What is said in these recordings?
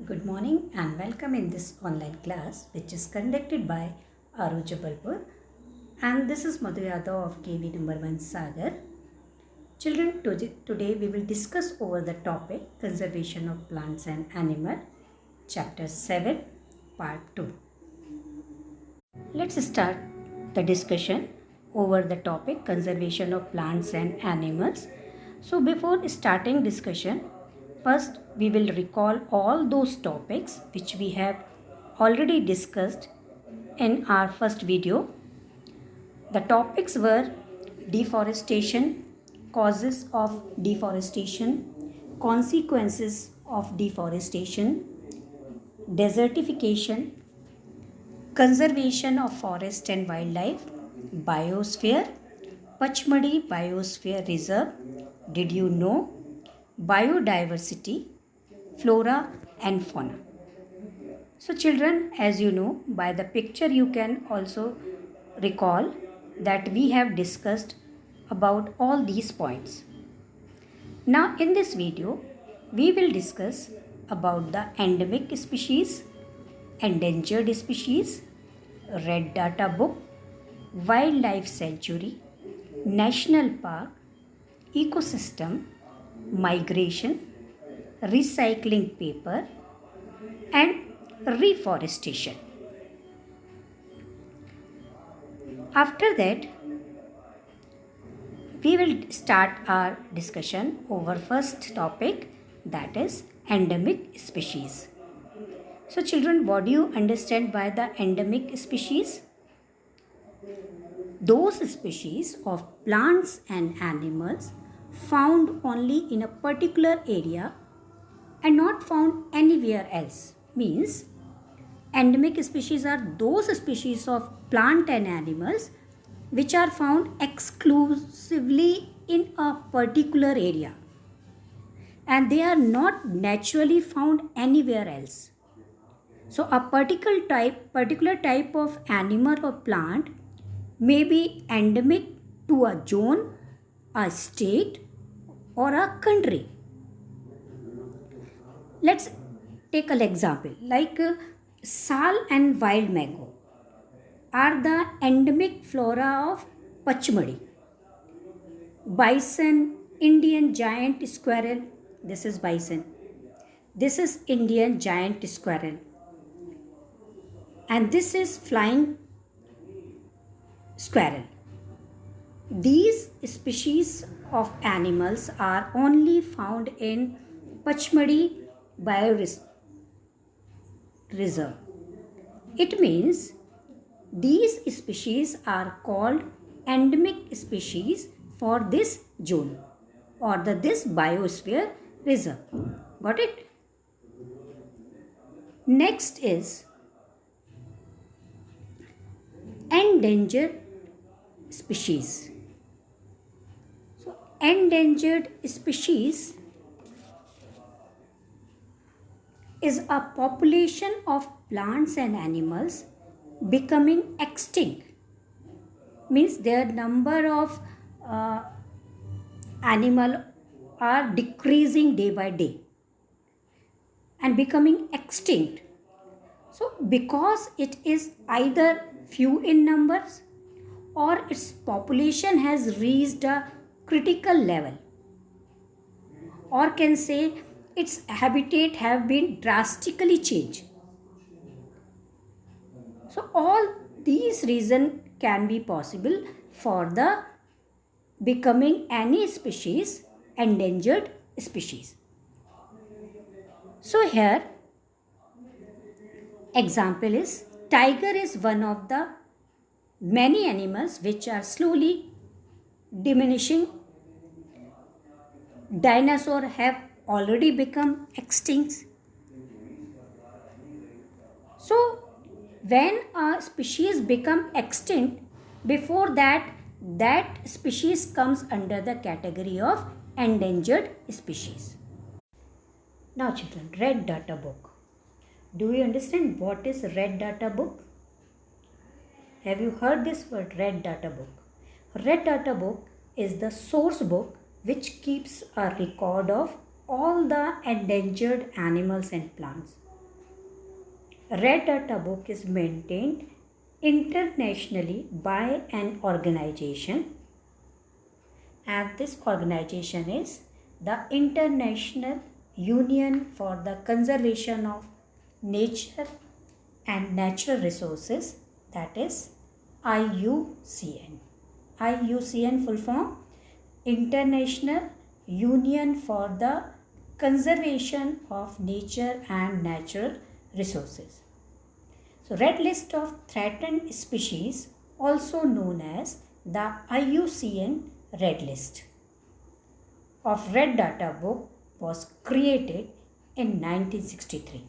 Good morning and welcome in this online class which is conducted by Aru Jabalpur, and this is Madhu Yadav of KV number 1 Sagar. Children, today we will discuss over the topic Conservation of Plants and Animal, Chapter 7, Part 2. Let's start the discussion over the topic Conservation of Plants and Animals. So before starting discussion, first we will recall all those topics which we have already discussed in our first video. The topics were deforestation, causes of deforestation, consequences of deforestation, desertification, conservation of forest and wildlife, biosphere, Pachmadi Biosphere Reserve, did you know, biodiversity, flora and fauna. So children, as you know, by the picture you can also recall that we have discussed about all these points. Now in this video, we will discuss about the endemic species, endangered species, red data book, wildlife sanctuary, national park, ecosystem, migration, recycling paper and reforestation. After that, we will start our discussion over first topic, that is endemic species. So children, what do you understand by the endemic species? Those species of plants and animals found only in a particular area and not found anywhere else. Means endemic species are those species of plant and animals which are found exclusively in a particular area and they are not naturally found anywhere else. So a particular type of animal or plant may be endemic to a zone, a state or a country. Let's take an example like sal and wild mango are the endemic flora of Pachmadi. Bison, Indian giant squirrel, this is bison. This is Indian giant squirrel. And this is flying squirrel. These species of animals are only found in Pachmadi Bioreserve. It means these species are called endemic species for this zone or this biosphere reserve. Got it? Next is endangered species. So endangered species is a population of plants and animals becoming extinct. Means their number of animal are decreasing day by day and becoming extinct. So because it is either few in numbers or its population has reached a critical level, or can say its habitat have been drastically changed. So all these reasons can be possible for the becoming any species endangered species. So here example is tiger is one of the many animals which are slowly diminishing. Dinosaurs have already become extinct. So when a species become extinct, before that species comes under the category of endangered species. Now children, red data book. Do you understand what is red data book? Have you heard this word red data book? Red data book is the source book which keeps a record of all the endangered animals and plants. Red Data Book is maintained internationally by an organization, and this organization is the International Union for the Conservation of Nature and Natural Resources, that is IUCN. IUCN full form, International Union for the Conservation of Nature and Natural Resources. So, Red List of Threatened Species, also known as the IUCN Red List of Red Data Book, was created in 1963.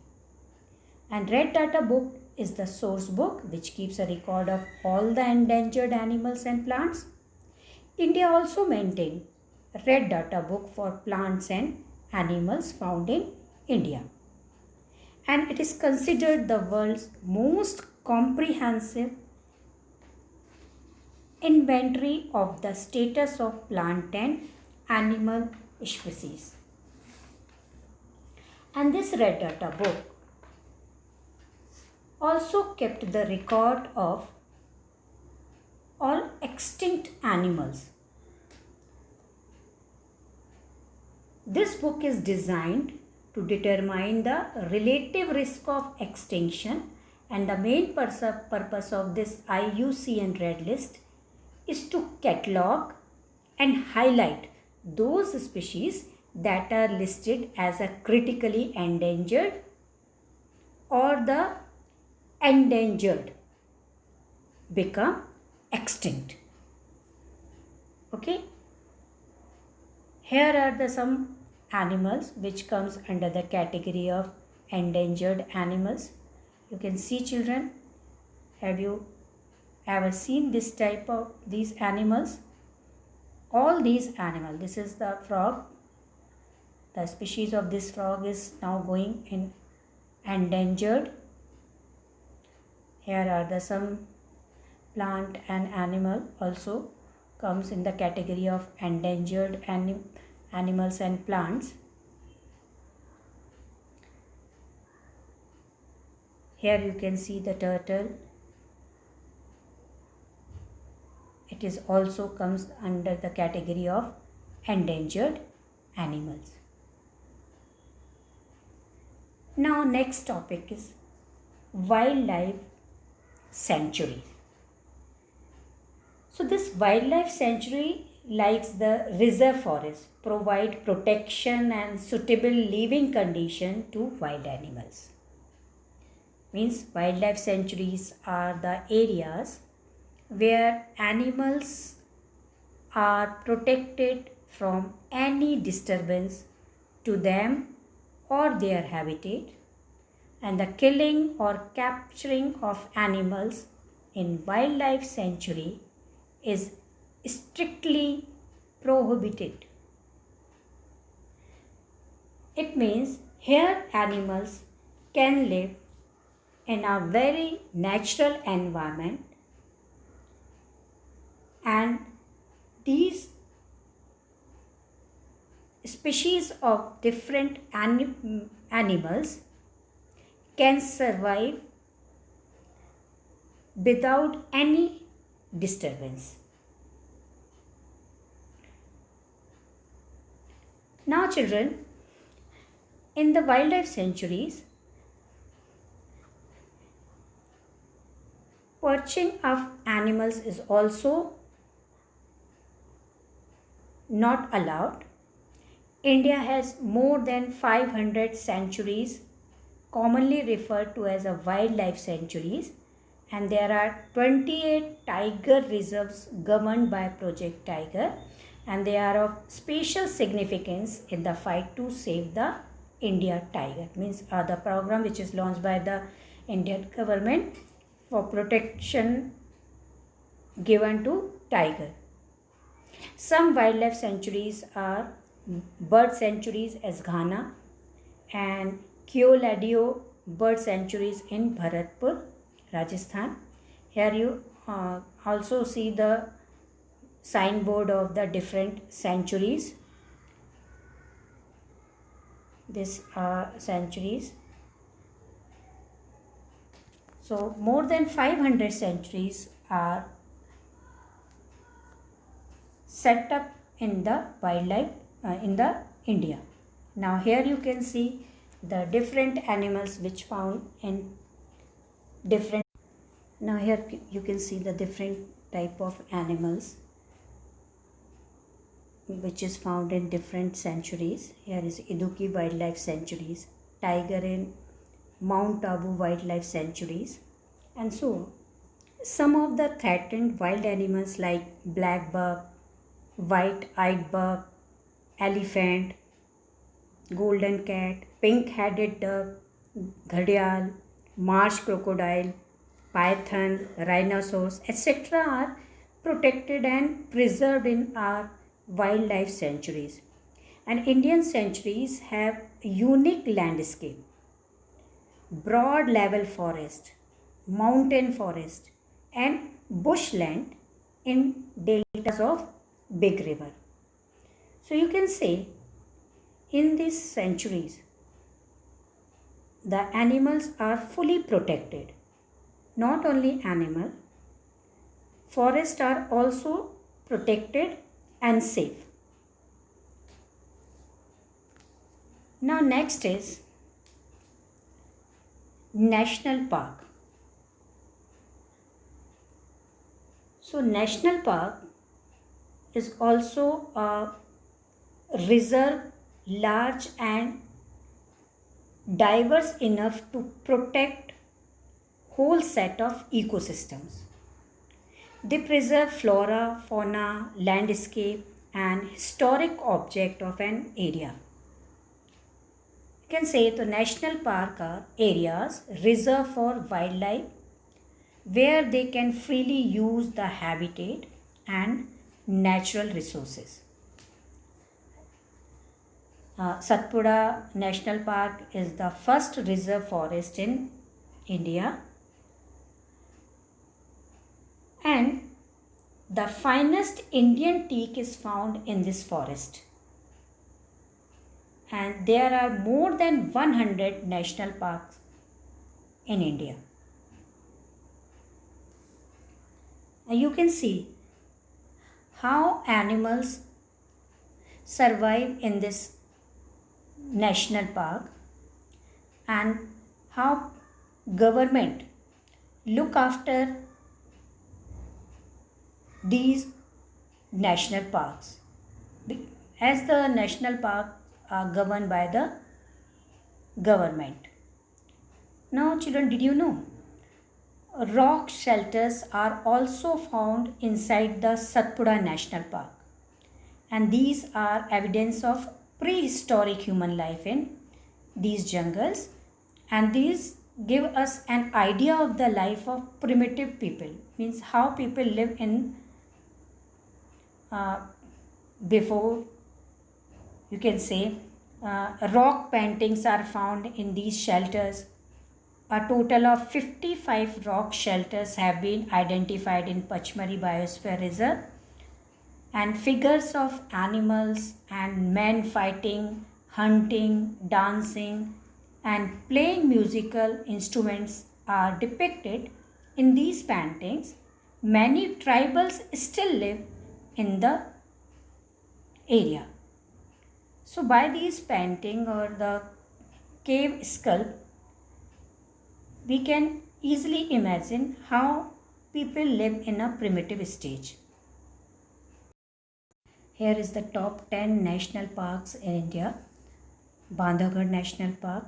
And Red Data Book is the source book which keeps a record of all the endangered animals and plants. India also maintains Red Data Book for plants and animals found in India. And it is considered the world's most comprehensive inventory of the status of plant and animal species. And this Red Data Book also kept the record of all extinct animals. This book is designed to determine the relative risk of extinction, and the main purpose of this IUCN Red List is to catalog and highlight those species that are listed as a critically endangered or the endangered become extinct. Okay, here are the some animals which comes under the category of endangered animals. You can see, children, have you ever seen this type of these animals? All these animals, this is the frog. The species of this frog is now going in endangered. Here are the some plant and animal also comes in the category of endangered animals and plants. Here you can see the turtle. It is also comes under the category of endangered animals. Now next topic is wildlife sanctuary. So this wildlife sanctuary, like the reserve forest, provide protection and suitable living condition to wild animals. Means wildlife sanctuaries are the areas where animals are protected from any disturbance to them or their habitat, and the killing or capturing of animals in wildlife sanctuary is strictly prohibited. It means here animals can live in a very natural environment, and these species of different animals can survive without any disturbance. Now children, in the wildlife sanctuaries, poaching of animals is also not allowed. India has more than 500 sanctuaries, commonly referred to as a wildlife sanctuaries, and there are 28 tiger reserves governed by Project Tiger, and they are of special significance in the fight to save the India tiger. Means the program which is launched by the Indian government for protection given to tiger. Some wildlife sanctuaries are bird sanctuaries as Ghana and Keoladeo bird sanctuaries in Bharatpur, Rajasthan. Here you also see the signboard of the different sanctuaries. These are sanctuaries. So more than 500 sanctuaries are set up in the wildlife in the India. Now here you can see the different animals which found in different. Now here you can see the different type of animals which is found in different sanctuaries. Here is Idukki Wildlife Sanctuaries, Tiger in Mount Abu Wildlife Sanctuaries, and so on. Some of the threatened wild animals like black buck, white-eyed buck, elephant, golden cat, pink-headed duck, ghadial, marsh crocodile, python, rhinoceros, etc. are protected and preserved in our wildlife sanctuaries. And Indian sanctuaries have a unique landscape, broad level forest, mountain forest, and bushland in deltas of big river. So you can say in these sanctuaries the animals are fully protected. Not only animal, forests are also protected and safe. Now next is National Park. So National Park is also a reserve large and diverse enough to protect whole set of ecosystems. They preserve flora, fauna, landscape and historic object of an area. You can say the national park are areas reserved for wildlife where they can freely use the habitat and natural resources. Satpura National Park is the first reserve forest in India, and the finest Indian teak is found in this forest. And there are more than 100 national parks in India. And you can see how animals survive in this national park and how government look after these national parks, as the national parks are governed by the government. Now children, did you know rock shelters are also found inside the Satpura National Park, and these are evidence of prehistoric human life in these jungles, and these give us an idea of the life of primitive people, means how people live in before. You can say rock paintings are found in these shelters. A total of 55 rock shelters have been identified in Pachmari Biosphere Reserve, and figures of animals and men fighting, hunting, dancing and playing musical instruments are depicted in these paintings. Many tribals still live in the area. So by these painting or the cave sculpt, we can easily imagine how people live in a primitive stage. Here is the top 10 national parks in India. Bandhavgarh National Park,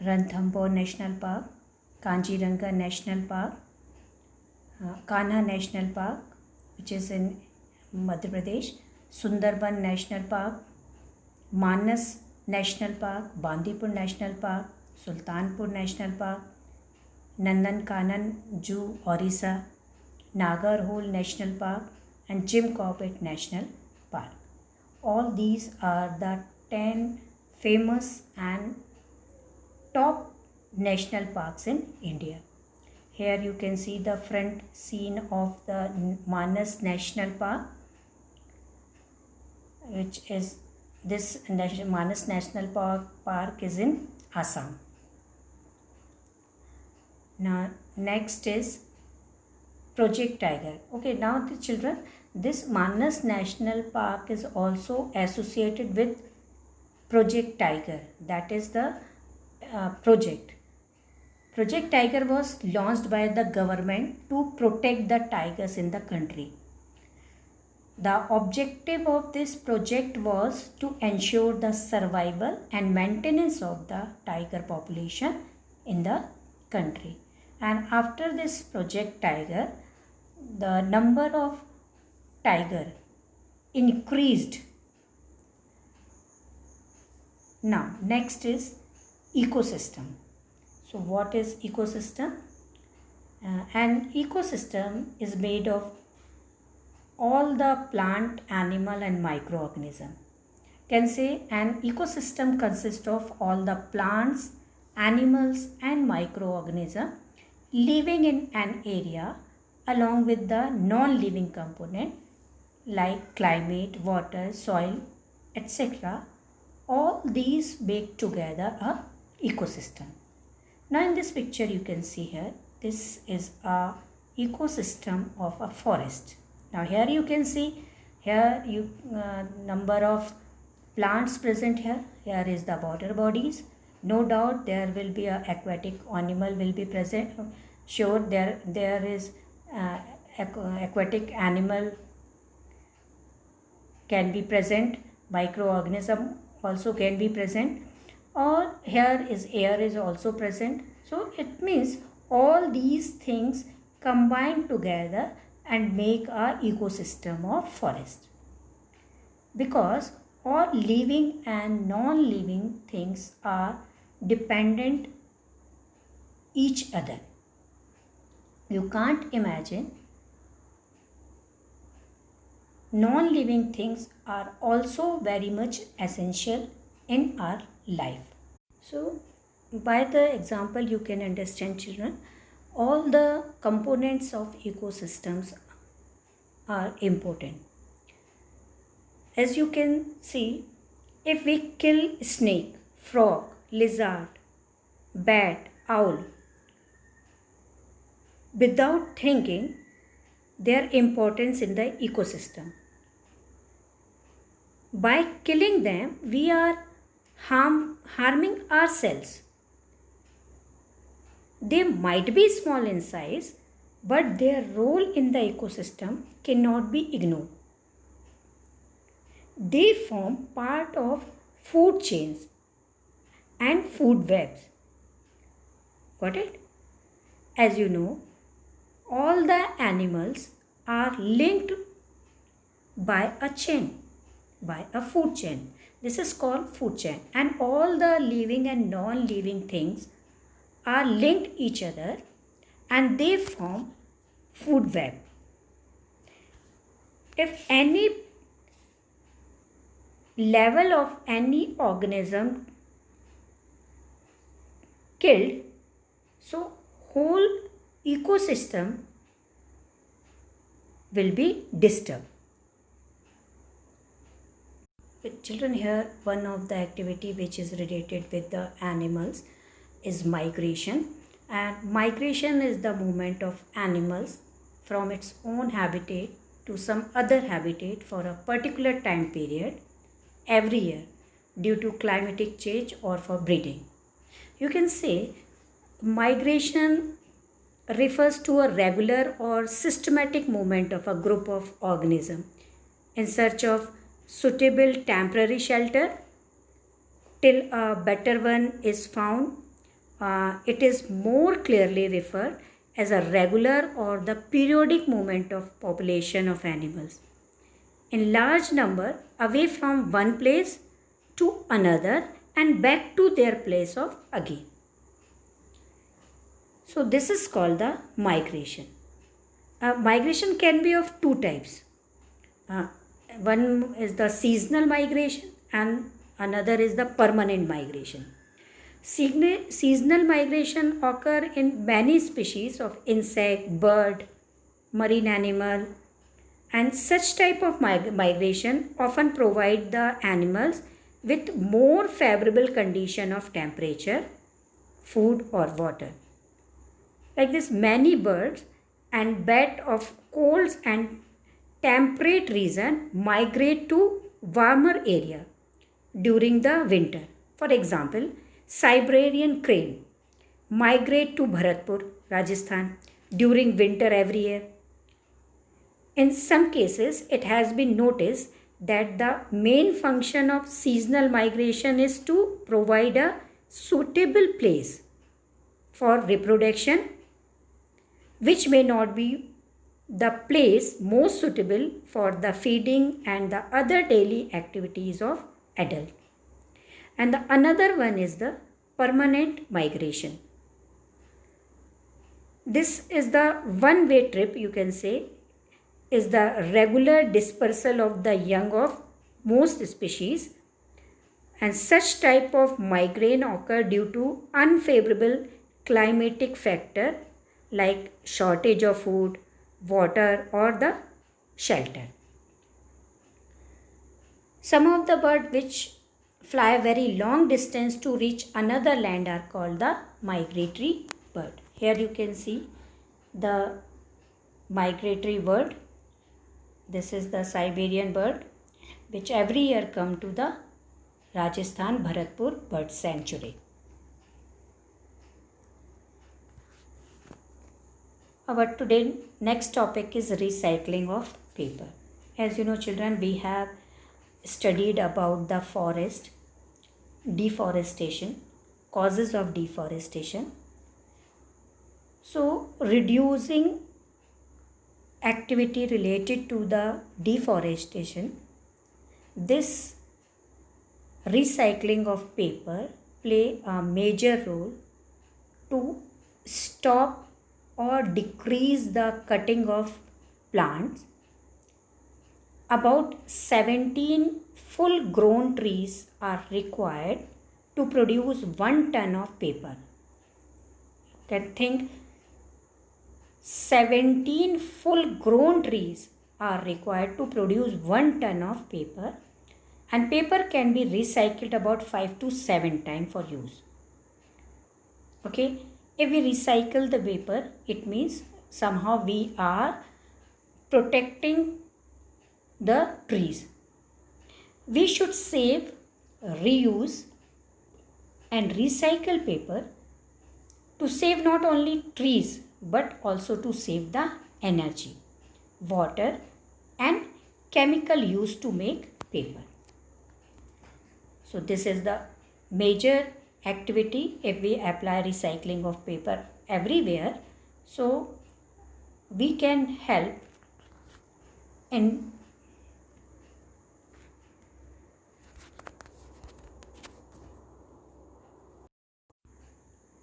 Ranthambore National Park, Kanjiranga National Park, Kanha National Park, which is in Madhya Pradesh, Sundarban National Park, Manas National Park, Bandipur National Park, Sultanpur National Park, Nandankanan Zoo, Orissa, Nagarhole National Park and Jim Corbett National Park. All these are the 10 famous and top national parks in India. Here you can see the front scene of the Manas National Park, which is this Manas National Park is in Assam. Now next is Project Tiger. Okay, now the children, this Manas National Park is also associated with Project Tiger. That is the project. Project Tiger was launched by the government to protect the tigers in the country. The objective of this project was to ensure the survival and maintenance of the tiger population in the country. And after this Project Tiger, the number of tiger increased. Now next is ecosystem. So what is ecosystem? An ecosystem is made of all the plant, animal and microorganism. Can say an ecosystem consists of all the plants, animals and microorganism living in an area along with the non-living component like climate, water, soil, etc. All these make together a ecosystem. Now in this picture you can see here, this is a ecosystem of a forest. Now here you can see, here number of plants present here. Here is the water bodies. No doubt there will be a aquatic animal will be present. Sure, there is aquatic animal can be present. Microorganism also can be present. Or here is air is also present. So it means all these things combine together and make a ecosystem of forest. Because all living and non-living things are dependent each other. You can't imagine non-living things are also very much essential in our life. So by the example you can understand, children, all the components of ecosystems are important. As you can see, if we kill snake, frog, lizard, bat, owl without thinking their importance in the ecosystem, by killing them we are harming ourselves. They might be small in size, but their role in the ecosystem cannot be ignored. They form part of food chains and food webs. Got it? As you know, all the animals are linked by a chain, by a food chain. This is called food chain, and all the living and non-living things are linked each other and they form food web. If any level of any organism killed, so whole ecosystem will be disturbed. Children, here one of the activity which is related with the animals is migration, and migration is the movement of animals from its own habitat to some other habitat for a particular time period every year due to climatic change or for breeding. You can say migration refers to a regular or systematic movement of a group of organisms in search of suitable temporary shelter till a better one is found. It is more clearly referred as a regular or the periodic movement of population of animals in large number away from one place to another and back to their place of again. So this is called the migration. Migration can be of two types. One is the seasonal migration and another is the permanent migration. Seasonal migration occur in many species of insect, bird, marine animal, and such type of migration often provide the animals with more favorable condition of temperature, food or water. Like this, many birds and bat of cold and temperate region migrate to warmer area during the winter. For example, Siberian crane migrate to Bharatpur, Rajasthan during winter every year. In some cases, it has been noticed that the main function of seasonal migration is to provide a suitable place for reproduction, which may not be the place most suitable for the feeding and the other daily activities of adult. And the another one is the permanent migration. This is the one-way trip, you can say, is the regular dispersal of the young of most species, and such type of migraine occur due to unfavorable climatic factor like shortage of food, water or the shelter. Some of the birds which fly very long distance to reach another land are called the migratory bird. Here you can see the migratory bird. This is the Siberian bird which every year come to the Rajasthan Bharatpur Bird Sanctuary. Our today next topic is recycling of paper. As you know children, we have studied about the forest, deforestation, causes of deforestation. So reducing activity related to the deforestation, this recycling of paper play a major role to stop or decrease the cutting of plants. About 17 full grown trees are required to produce 1 ton of paper. You can think 17 full grown trees are required to produce 1 ton of paper, and paper can be recycled about 5 to 7 times for use. Okay, if we recycle the paper, it means somehow we are protecting the trees. We should save, reuse and recycle paper to save not only trees but also to save the energy, water and chemical used to make paper. So this is the major activity if we apply recycling of paper everywhere. So we can help in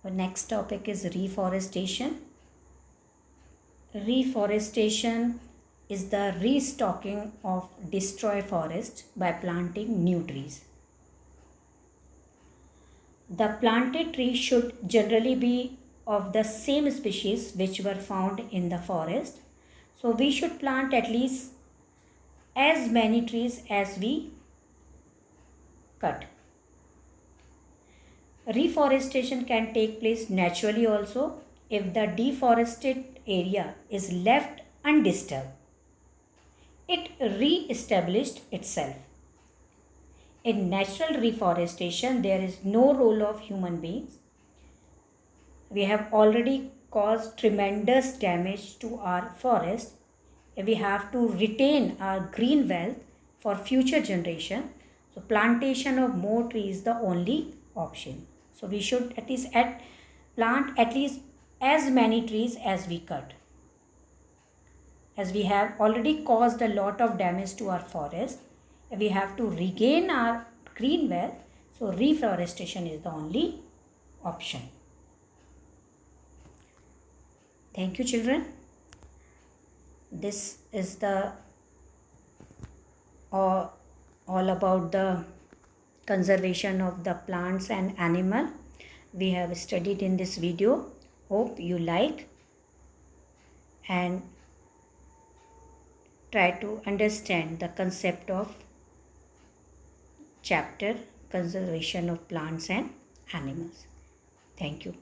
the next topic is reforestation. Reforestation is the restocking of destroyed forest by planting new trees. The planted trees should generally be of the same species which were found in the forest. So we should plant at least as many trees as we cut. Reforestation can take place naturally also if the deforested area is left undisturbed. It re-established itself. In natural reforestation, there is no role of human beings. We have already caused tremendous damage to our forest. We have to retain our green wealth for future generation. So plantation of more trees is the only option. So we should at least plant at least as many trees as we cut. As we have already caused a lot of damage to our forest, we have to regain our green wealth. So reforestation is the only option. Thank you children. This is the all about the conservation of the plants and animal we have studied in this video. Hope you like and try to understand the concept of chapter conservation of plants and animals. Thank you.